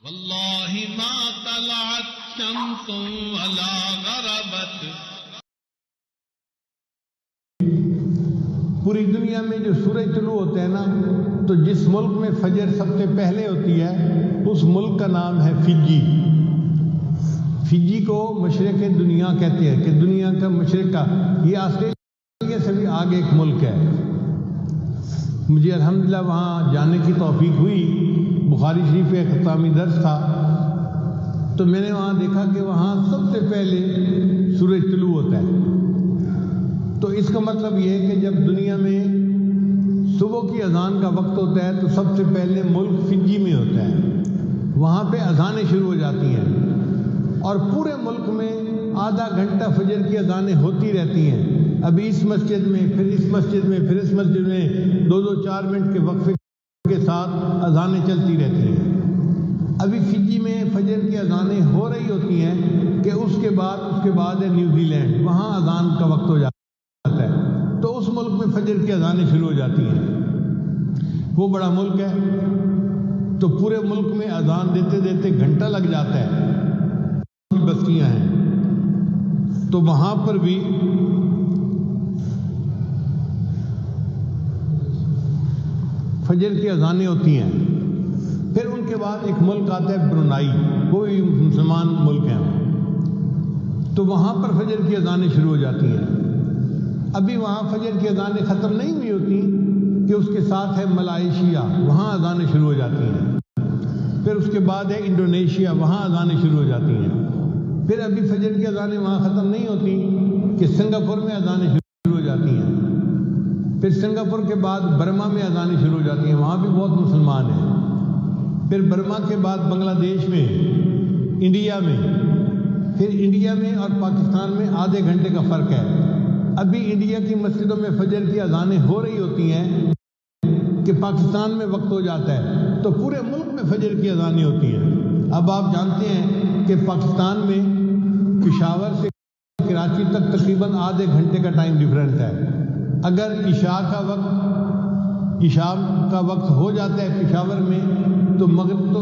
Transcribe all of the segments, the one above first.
واللہ ما طلعت شمس ولا غربت. پوری دنیا میں جو سورج طلوع ہوتے ہیں نا، تو جس ملک میں فجر سب سے پہلے ہوتی ہے اس ملک کا نام ہے فجی. فجی کو مشرق دنیا کہتے ہیں، کہ دنیا کا مشرق کا. یہ آسٹریلیا سے بھی آگے ایک ملک ہے. مجھے الحمدللہ وہاں جانے کی توفیق ہوئی. بخاری شریف ایک اختتامی درس تھا، تو میں نے وہاں دیکھا کہ وہاں سب سے پہلے سورج طلوع ہوتا ہے. تو اس کا مطلب یہ ہے کہ جب دنیا میں صبح کی اذان کا وقت ہوتا ہے تو سب سے پہلے ملک فجی میں ہوتا ہے. وہاں پہ اذانیں شروع ہو جاتی ہیں، اور پورے ملک میں آدھا گھنٹہ فجر کی اذانیں ہوتی رہتی ہیں. ابھی اس مسجد میں، پھر اس مسجد میں، پھر اس مسجد میں 2-4 منٹ کے وقفے کے ساتھ اذانیں چلتی رہتی ہیں. ابھی فجی میں فجر کی اذانیں ہو رہی ہوتی ہیں کہ اس کے بعد ہے نیوزی لینڈ، وہاں اذان کا وقت ہو جاتا ہے. تو اس ملک میں فجر کی اذانیں شروع ہو جاتی ہیں. وہ بڑا ملک ہے، تو پورے ملک میں اذان دیتے دیتے گھنٹہ لگ جاتا ہے. بستیاں ہیں تو وہاں پر بھی فجر کی اذانیں ہوتی ہیں. پھر ان کے بعد ایک ملک آتا ہے برونائی، وہ بھی مسلمان ملک ہیں، تو وہاں پر فجر کی اذانیں شروع ہو جاتی ہیں. ابھی وہاں فجر کی اذانیں ختم نہیں ہوئی ہوتی کہ اس کے ساتھ ہے ملائیشیا، وہاں اذانیں شروع ہو جاتی ہیں. پھر اس کے بعد ہے انڈونیشیا، وہاں اذانیں شروع ہو جاتی ہیں. پھر ابھی فجر کی اذانیں وہاں ختم نہیں ہوتی کہ سنگاپور میں اذانیں شروع ہو جاتی ہیں. پھر سنگاپور کے بعد برما میں اذانیں شروع ہو جاتی ہیں، وہاں بھی بہت مسلمان ہیں. پھر برما کے بعد بنگلہ دیش میں، انڈیا میں، پھر انڈیا میں اور پاکستان میں آدھے گھنٹے کا فرق ہے. ابھی انڈیا کی مسجدوں میں فجر کی اذانیں ہو رہی ہوتی ہیں کہ پاکستان میں وقت ہو جاتا ہے، تو پورے ملک میں فجر کی اذانیں ہوتی ہیں. اب آپ جانتے ہیں کہ پاکستان میں پشاور سے کراچی تک تقریباً آدھے گھنٹے کا ٹائم ڈیفرنٹ ہے. اگر عشاء کا وقت ہو جاتا ہے پشاور میں، تو مغرب تو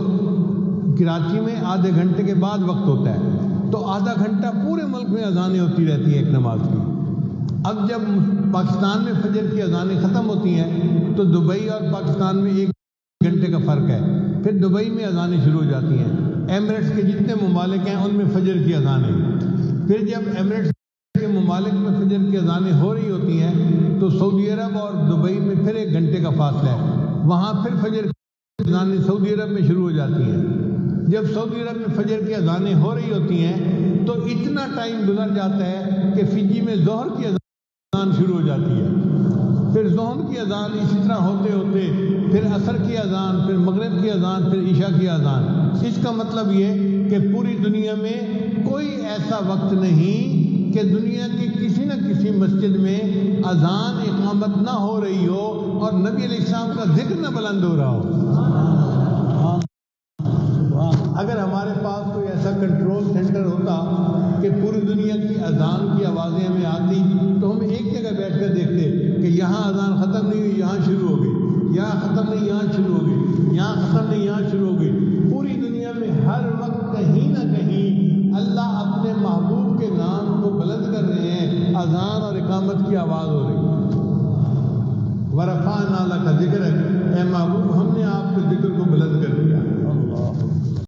کراچی میں آدھے گھنٹے کے بعد وقت ہوتا ہے. تو آدھا گھنٹہ پورے ملک میں اذانیں ہوتی رہتی ہیں ایک نماز کی. اب جب پاکستان میں فجر کی اذانیں ختم ہوتی ہیں تو دبئی اور پاکستان میں 1 گھنٹے کا فرق ہے. پھر دبئی میں اذانیں شروع ہو جاتی ہیں. ایمریٹس کے جتنے ممالک ہیں ان میں فجر کی اذانیں. پھر جب ایمریٹس کے ممالک میں فجر کی اذانیں ہو رہی ہوتی ہیں تو سعودی عرب اور دبئی میں پھر 1 گھنٹے کا فاصلہ ہے. وہاں پھر فجر کی اذانیں سعودی عرب میں شروع ہو جاتی ہیں. جب سعودی عرب میں فجر کی اذانیں ہو رہی ہوتی ہیں تو اتنا ٹائم گزر جاتا ہے کہ فجی میں ظہر کی اذان شروع ہو جاتی ہے. پھر ظہر کی اذان اسی طرح ہوتے ہوتے پھر عصر کی اذان، پھر مغرب کی اذان، پھر عشاء کی اذان. اس کا مطلب یہ کہ پوری دنیا میں کوئی ایسا وقت نہیں کہ دنیا کی کسی نہ کسی مسجد میں اذان اقامت نہ ہو رہی ہو اور نبی علیہ السلام کا ذکر نہ بلند ہو رہا ہو. اگر ہمارے پاس کوئی ایسا کنٹرول سینٹر ہوتا کہ پوری دنیا کی اذان کی آوازیں ہمیں آتی تو ہم ایک جگہ بیٹھ کر دیکھتے کہ یہاں اذان ختم نہیں ہوئی، یہاں شروع ہو گئی، یہاں ختم نہیں، یہاں شروع ہو گئی، یہاں ختم نہیں، یہاں شروع ہو گئی. پوری دنیا میں ہر وقت کہیں نہ کہیں اللہ اپنے محبوب کے نام کو بلند کر رہے ہیں، اذان اور اقامت کی آواز ہو رہی ہے. وَرَفَعْنَا لَكَ ذِكْرَكَ، اے محبوب